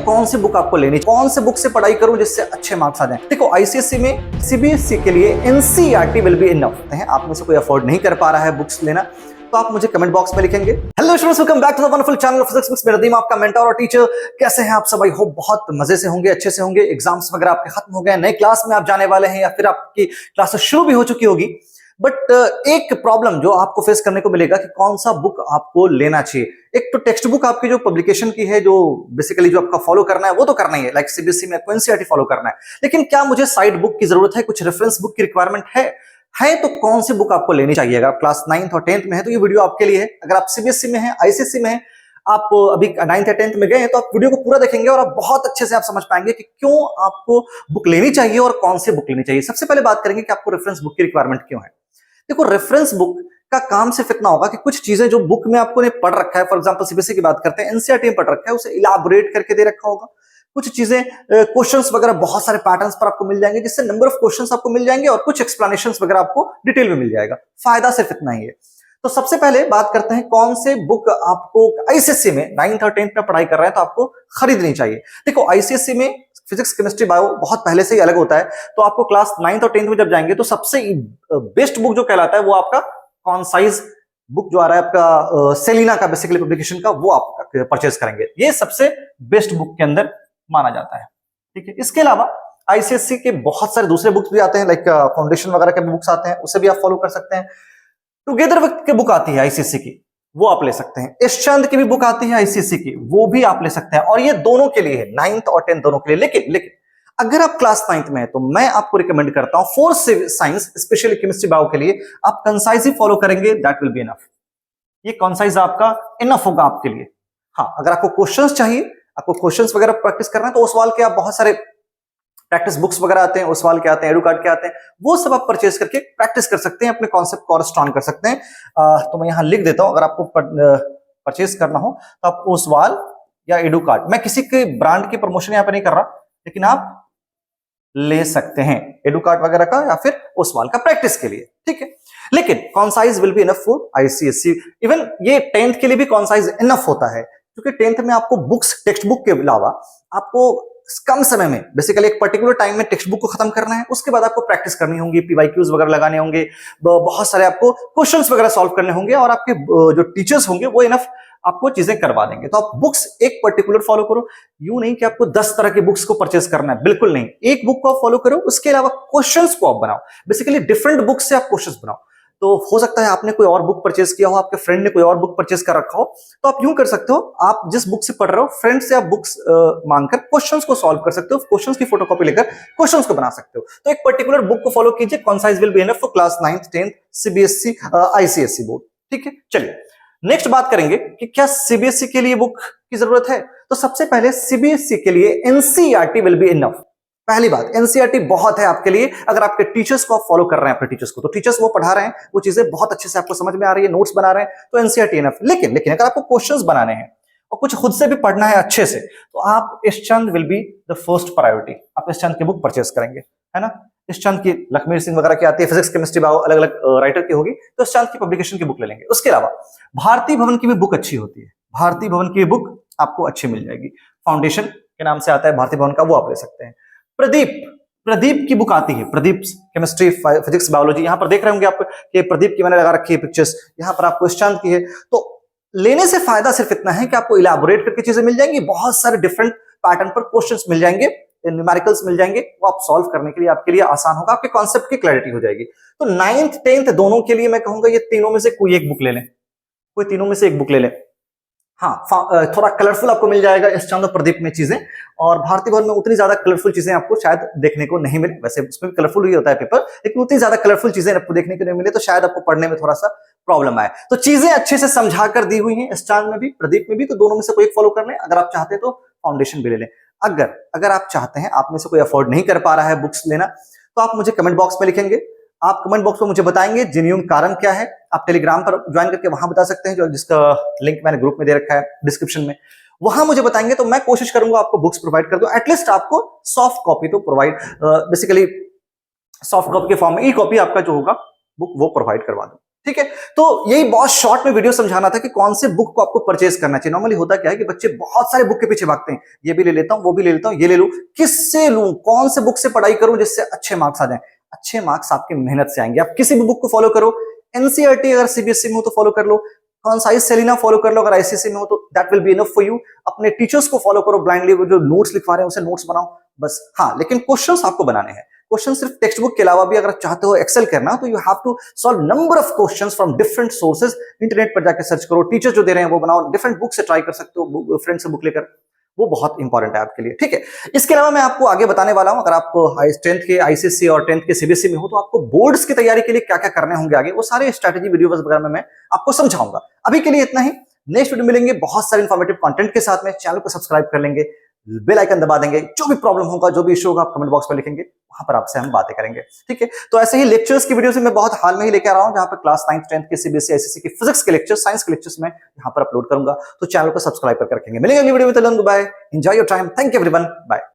कौन सी बुक आपको लेनी, कौन से बुक से पढ़ाई करूं जिससे अच्छे मार्क्स आ जाएं। देखो आईसीएसई में सीबीएसई के लिए एनसीईआरटी विल बी इनफ है। आप में से कोई अफोर्ड नहीं कर पा रहा है बुक्स लेना तो आप मुझे कमेंट बॉक्स में लिखेंगे। Hello students, welcome back to the wonderful channel of physics books. मैं नदीम, आपका मेंटर और टीचर। कैसे हैं आप सब? आई होप बहुत मजे से होंगे, अच्छे से होंगे। एग्जाम्स वगैरह आपके खत्म हो गए, नए क्लास में आप जाने वाले हैं या फिर आपकी क्लासेस शुरू भी हो चुकी होगी। बट एक प्रॉब्लम जो आपको फेस करने को मिलेगा कि कौन सा बुक आपको लेना चाहिए। एक तो टेक्स्ट बुक आपकी जो पब्लिकेशन की है, जो बेसिकली जो आपका फॉलो करना है वो तो करना ही है, लाइक सीबीएसई में आपको एनसीईआरटी फॉलो करना है। लेकिन क्या मुझे साइड बुक की जरूरत है, कुछ रेफरेंस बुक की रिक्वायरमेंट है तो कौन सी बुक आपको लेनी चाहिए? अगर आप क्लास 9th और 10th में है तो ये वीडियो आपके लिए है। अगर आप सीबीएसई में है, आईसीएसई में है, आप अभी 9th या 10th में गए हैं तो आप वीडियो को पूरा देखेंगे और आप बहुत अच्छे से आप समझ पाएंगे कि क्यों आपको बुक लेनी चाहिए और कौन सी बुक लेनी चाहिए। सबसे पहले बात करेंगे कि आपको रेफरेंस बुक की रिक्वायरमेंट क्यों है। देखो, रेफरेंस बुक का काम सिर्फ इतना होगा कि कुछ चीजें जो बुक में आपको ने पढ़ रखा है, फॉर एग्जांपल सीबीएसई की बात करते हैं, एनसीईआरटी में पढ़ रखा है, उसे इलाबोरेट करके दे रखा होगा। कुछ चीजें क्वेश्चंस वगैरह बहुत सारे पैटर्न्स पर आपको मिल जाएंगे, जिससे नंबर ऑफ क्वेश्चंस आपको मिल जाएंगे और कुछ एक्सप्लेनेशंस वगैरह आपको डिटेल में मिल जाएगा। फायदा सिर्फ इतना ही है। तो सबसे पहले बात करते हैं कौन से बुक आपको आईसीएसई में 9th और 10th में पढ़ाई कर रहे हैं तो आपको खरीदनी चाहिए। देखो, आईसीएसई में फिजिक्स, केमिस्ट्री, बायो बहुत पहले से ही अलग होता है। तो आपको क्लास 9th और 10th में जब जाएंगे तो सबसे बेस्ट बुक जो कहलाता है वो आपका कॉन्साइज बुक जो आ रहा है आपका सेलिना का, बेसिकली पब्लिकेशन का, वो आप परचेज करेंगे। ये सबसे बेस्ट बुक के अंदर माना जाता है। ठीक है। इसके अलावा आईसीएसई के बहुत सारे दूसरे बुक्स भी आते हैं, लाइक फाउंडेशन वगैरह के बुक्स आते हैं, उसे भी आप फॉलो कर सकते हैं। टुगेदर विद की बुक आती है आईसीएसई की, वो आप ले सकते हैं। एस चंद की भी बुक आती है आईसीएसई की, वो भी आप ले सकते हैं। और ये दोनों के लिए है, 9th और 10th दोनों के लिए। लेकिन अगर आप क्लास 9th में है तो मैं आपको रिकमेंड करता हूं for science, specially chemistry, bio के लिए आप कंसाइज ही फॉलो करेंगे, दैट विल बी इनफ। ये कंसाइज आपका इनफ होगा आपके लिए। हाँ, अगर आपको क्वेश्चंस चाहिए, आपको क्वेश्चंस वगैरह प्रैक्टिस करना है तो उस सवाल के आप बहुत सारे प्रैक्टिस बुक्स वगैरर आते हैं, उस सवाल के आते हैं, एडुकार्ड के आते हैं, वो सब आप परचेज करके प्रैक्टिस कर सकते हैं, अपने कॉन्सेप्ट को और स्ट्रॉन्ग कर सकते हैं। तो मैं यहां लिख देता हूं, अगर आपको परचेज करना हो तो आप ओसवाल या एडुकार्ड, मैं किसी के ब्रांड की प्रमोशन यहां पर नहीं कर रहा, लेकिन आप ले सकते हैं एडुकार्ड वगैरह का या फिर ओसवाल का प्रैक्टिस के लिए। ठीक है। लेकिन concise will be enough for ICSE. Even ये 10th के लिए भी कॉन्साइज इनफ होता है, क्योंकि 10th में आपको बुक्स, टेक्स्ट बुक के अलावा आपको कम समय में, बेसिकली एक पर्टिकुलर टाइम में टेक्स्ट बुक को खत्म करना है। उसके बाद आपको प्रैक्टिस करनी होगी, पीवाईक्यूज वगैरह लगाने होंगे, बहुत सारे आपको क्वेश्चंस वगैरह सॉल्व करने होंगे और आपके जो टीचर्स होंगे वो इनफ आपको चीजें करवा देंगे। तो आप बुक्स एक पर्टिकुलर फॉलो करो। यूं नहीं कि आपको 10 तरह की बुक्स को परचेज करना है, बिल्कुल नहीं। एक बुक को आप फॉलो करो, उसके अलावा क्वेश्चंस को आप बनाओ, बेसिकली डिफरेंट बुक से आप क्वेश्चंस बनाओ। तो हो सकता है आपने कोई और बुक परचेज किया हो, आपके फ्रेंड ने कोई और बुक परचेज कर रखा हो, तो आप यूं कर सकते हो, आप जिस बुक से पढ़ रहे हो, फ्रेंड से आप बुक्स मांगकर क्वेश्चंस को सॉल्व कर सकते हो, क्वेश्चंस की फोटोकॉपी लेकर क्वेश्चंस को बना सकते हो। तो एक पर्टिकुलर बुक को फॉलो कीजिए, concise will be enough for class 9th 10th CBSE ICSE board. ठीक है। चलिए नेक्स्ट बात करेंगे कि क्या सीबीएसई के लिए बुक की जरूरत है। तो सबसे पहले सीबीएसई के लिए एनसीईआरटी विल बी इनफ। पहली बात, एनसीईआरटी बहुत है आपके लिए अगर आपके टीचर्स को आप फॉलो कर रहे हैं, अपने टीचर्स को, तो टीचर्स वो पढ़ा रहे हैं, वो चीजें बहुत अच्छे से आपको समझ में आ रही है, नोट्स बना रहे हैं, तो एनसीईआरटी इनफ। लेकिन अगर आपको क्वेश्चंस बनाने हैं और कुछ खुद से भी पढ़ना है अच्छे से, तो आप S Chand will be the first priority. आप एस चंद की बुक परचेज करेंगे, है ना। एस चंद की, लखमीर सिंह वगैरह की आती है, फिजिक्स, केमिस्ट्री, बायो, अलग अलग राइटर की होगी, तो एस चंद की पब्लिकेशन की बुक ले लेंगे। उसके अलावा भारती भवन की भी बुक अच्छी होती है, भारती भवन की बुक आपको अच्छी मिल जाएगी। फाउंडेशन के नाम से आता है भारती भवन का, वो आप ले सकते हैं। प्रदीप की बुक आती है, प्रदीप केमिस्ट्री, फिजिक्स, बायोलॉजी, यहां पर देख रहे होंगे आप कि प्रदीप की मैंने लगा रखी है पिक्चर्स, यहां पर आपको इस चांद की है। तो लेने से फायदा सिर्फ इतना है कि आपको इलाबोरेट करके चीजें मिल जाएंगी, बहुत सारे डिफरेंट पैटर्न पर क्वेश्चंस मिल जाएंगे, न्यूमेरिकल्स मिल जाएंगे, वो आप सॉल्व करने के लिए आपके लिए आसान होगा, आपके कॉन्सेप्ट की क्लैरिटी हो जाएगी। तो 9th 10th दोनों के लिए मैं कहूंगा ये तीनों में से कोई एक बुक ले लें, कोई तीनों में से एक बुक ले लें। हाँ, थोड़ा कलरफुल आपको मिल जाएगा इस चंद और प्रदीप में चीजें, और भारती भवन में उतनी ज्यादा कलरफुल चीजें आपको शायद देखने को नहीं मिले। वैसे उसमें भी कलरफुल ही होता है पेपर, लेकिन उतनी ज्यादा कलरफुल चीजें आपको देखने को नहीं मिले, तो शायद आपको पढ़ने में थोड़ा सा प्रॉब्लम आए। तो चीजें अच्छे से समझा कर दी हुई हैं इस चांद में भी, प्रदीप में भी, तो दोनों में से कोई एक फॉलो कर लें। अगर आप चाहते हैं तो फाउंडेशन भी ले लें। अगर आप चाहते हैं, आप में से कोई अफोर्ड नहीं कर पा रहा है बुक्स लेना, तो आप मुझे कमेंट बॉक्स में लिखेंगे। आप कमेंट बॉक्स में मुझे बताएंगे जेन्युइन कारण क्या है। आप टेलीग्राम पर ज्वाइन करके वहां बता सकते हैं, जो जिसका लिंक मैंने ग्रुप में दे रखा है डिस्क्रिप्शन में, वहां मुझे बताएंगे तो मैं कोशिश करूंगा आपको बुक्स प्रोवाइड कर दूं। एटलीस्ट आपको सॉफ्ट कॉपी तो प्रोवाइड, बेसिकली सॉफ्ट कॉपी के फॉर्म में, ई कॉपी आपका जो होगा बुक वो प्रोवाइड करवा दूं। ठीक है। तो यही बहुत शॉर्ट में वीडियो समझाना था कि कौन से बुक को आपको परचेज करना चाहिए। नॉर्मली होता क्या है कि बच्चे बहुत सारे बुक के पीछे भागते हैं, ये भी ले लेता हूं, वो भी ले लेता हूं, ये ले लूं, किससे लूं, कौन से बुक से पढ़ाई करूं जिससे अच्छे मार्क्स आ जाएं। अच्छे मार्क्स आपकी मेहनत से आएंगे। आप किसी भी बुक को फॉलो करो, एनसीईआरटी अगर सीबीएसई में हो तो फॉलो कर लो, कॉन्साइज सेलिना फॉलो कर लो अगर आईसीएसई में हो तो that will be enough for you. अपने टीचर्स को फॉलो करो ब्लाइंडली, जो नोट्स लिखवा रहे हैं उसे नोट्स बनाओ बस। हाँ, लेकिन क्वेश्चंस आपको बनाने हैं। क्वेश्चन सिर्फ टेक्स्ट बुक के अलावा भी अगर चाहते हो एक्सेल करना तो you have to solve number of questions from different sources. Internet पर जाकर सर्च करो, टीचर जो दे रहे हैं वो बनाओ, डिफरेंट बुक से ट्राई कर सकते हो, फ्रेंड से बुक लेकर, वो बहुत इंपॉर्टेंट है आपके लिए। ठीक है, इसके अलावा मैं आपको आगे बताने वाला हूं, अगर आप 10th के आईसीएसई और 10th के सीबीएसई में हो तो आपको बोर्ड्स की तैयारी के लिए क्या क्या करने होंगे आगे, वो सारे स्ट्रैटेजी वीडियोस वगैरह में मैं आपको समझाऊंगा। अभी के लिए इतना ही। नेक्स्ट वीडियो मिलेंगे बहुत सारे इंफॉर्मेटिव कंटेंट के साथ में। चैनल को सब्सक्राइब कर लेंगे, बेल आइकन दबा देंगे। जो भी प्रॉब्लम होगा, जो भी इशू होगा, आप कमेंट बॉक्स में लिखेंगे, वहां पर आपसे हम बातें करेंगे। ठीक है, तो ऐसे ही लेक्चर्स की वीडियो से मैं बहुत हाल में ही लेकर आ रहा हूं, जहां पर क्लास 9th 10th के सीबीएसई आईसीएसई के फिजिक्स के लेक्चर्स, साइंस के लेक्चर्स में यहां पर अपलोड करूंगा। तो चैनल को सब्सक्राइब करके रखेंगे। मिलेंगे अगली वीडियो में, तब तक bye, enjoy your time, thank you everyone, bye.